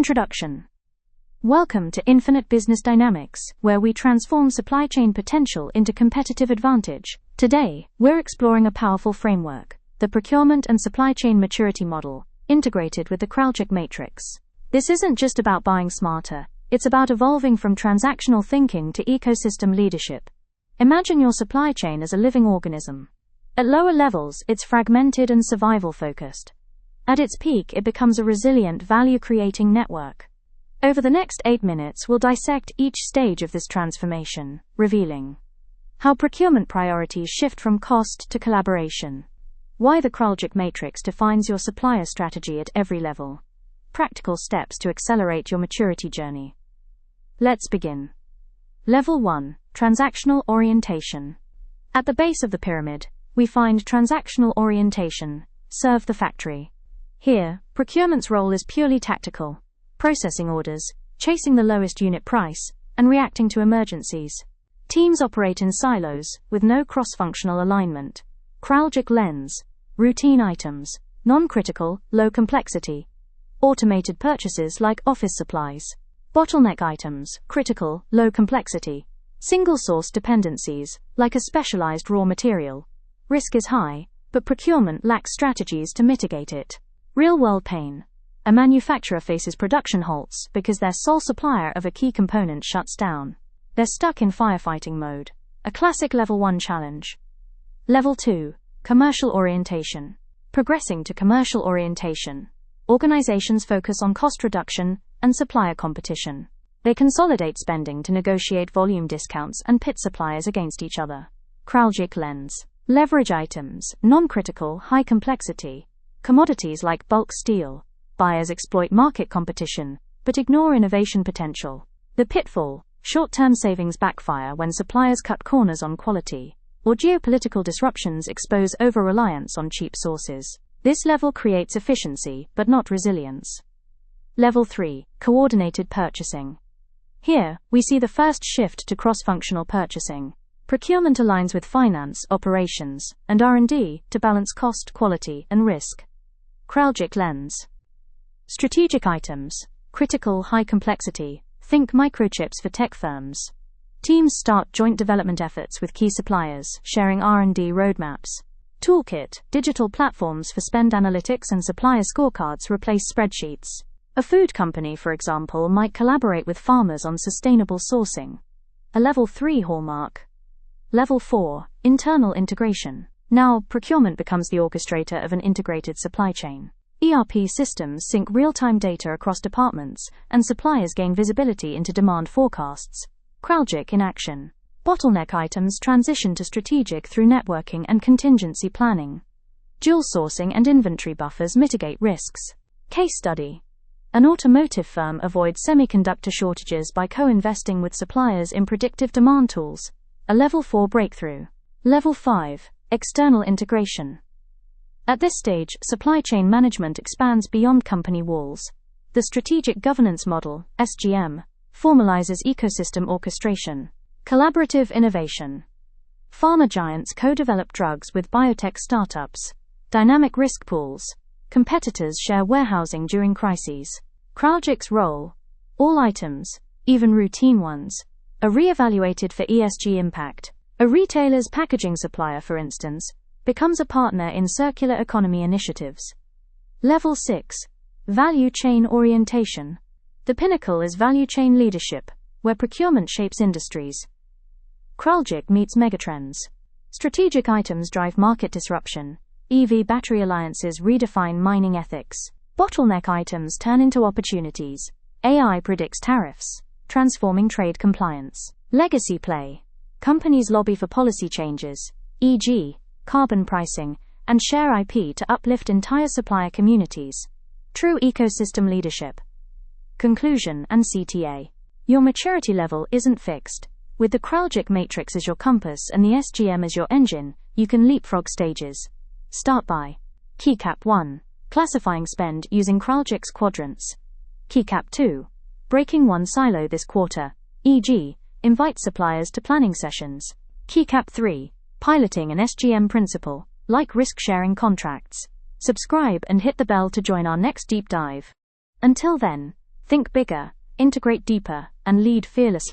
Introduction. Welcome to Infinite Business Dynamics, where we transform supply chain potential into competitive advantage. Today, we're exploring a powerful framework, the Procurement and Supply Chain Maturity Model, integrated with the Kraljic Matrix. This isn't just about buying smarter, it's about evolving from transactional thinking to ecosystem leadership. Imagine your supply chain as a living organism. At lower levels, it's fragmented and survival-focused. At its peak, it becomes a resilient, value-creating network. Over the next 8 minutes, we'll dissect each stage of this transformation, revealing how procurement priorities shift from cost to collaboration, why the Kraljic Matrix defines your supplier strategy at every level, practical steps to accelerate your maturity journey. Let's begin. Level 1. Transactional orientation. At the base of the pyramid, we find transactional orientation, serve the factory. Here, procurement's role is purely tactical, processing orders, chasing the lowest unit price, and reacting to emergencies. Teams operate in silos, with no cross-functional alignment. Kraljic lens, routine items, non-critical, low complexity. Automated purchases like office supplies. Bottleneck items, critical, low complexity. Single-source dependencies, like a specialized raw material. Risk is high, but procurement lacks strategies to mitigate it. Real-world pain. A manufacturer faces production halts because their sole supplier of a key component shuts down. They're stuck in firefighting mode, a classic Level 1 challenge. Level 2. Commercial orientation. Progressing to commercial orientation. Organizations focus on cost reduction and supplier competition. They consolidate spending to negotiate volume discounts and pit suppliers against each other. Kraljic lens. Leverage items, non-critical, high complexity. Commodities like bulk steel. Buyers exploit market competition, but ignore innovation potential. The pitfall. Short-term savings backfire when suppliers cut corners on quality, or geopolitical disruptions expose over-reliance on cheap sources. This level creates efficiency, but not resilience. Level 3. Coordinated purchasing. Here, we see the first shift to cross-functional purchasing. Procurement aligns with finance, operations, and R&D to balance cost, quality, and risk. Kraljic lens. Strategic items, critical, high complexity, think microchips for tech firms. Teams start joint development efforts with key suppliers, sharing R&D roadmaps. Toolkit, digital platforms for spend analytics and supplier scorecards replace spreadsheets. A food company, for example, might collaborate with farmers on sustainable sourcing. A Level 3 hallmark. Level 4. Internal integration. Now, procurement becomes the orchestrator of an integrated supply chain. ERP systems sync real-time data across departments, and suppliers gain visibility into demand forecasts. Kraljic in action. Bottleneck items transition to strategic through networking and contingency planning. Dual sourcing and inventory buffers mitigate risks. Case study. An automotive firm avoids semiconductor shortages by co-investing with suppliers in predictive demand tools. A Level 4 breakthrough. Level 5. External integration. At this stage, supply chain management expands beyond company walls. The Strategic Governance Model, SGM, formalizes ecosystem orchestration. Collaborative innovation. Pharma giants co-develop drugs with biotech startups. Dynamic risk pools. Competitors share warehousing during crises. Kraljic's role. All items, even routine ones, are re-evaluated for ESG impact. A retailer's packaging supplier, for instance, becomes a partner in circular economy initiatives. Level 6. Value chain orientation. The pinnacle is value chain leadership, where procurement shapes industries. Kraljic meets megatrends. Strategic items drive market disruption. EV battery alliances redefine mining ethics. Bottleneck items turn into opportunities. AI predicts tariffs, transforming trade compliance. Legacy play. Companies lobby for policy changes, e.g., carbon pricing, and share IP to uplift entire supplier communities. True ecosystem leadership. Conclusion and CTA. Your maturity level isn't fixed. With the Kraljic Matrix as your compass and the SGM as your engine, you can leapfrog stages. Start by Keycap 1. Classifying spend using Kraljic's quadrants. Keycap 2. Breaking one silo this quarter, e.g., invite suppliers to planning sessions. Keycap 3. Piloting an SGM principle, like risk-sharing contracts. Subscribe and hit the bell to join our next deep dive. Until then, Think bigger, integrate deeper, and lead fearlessly.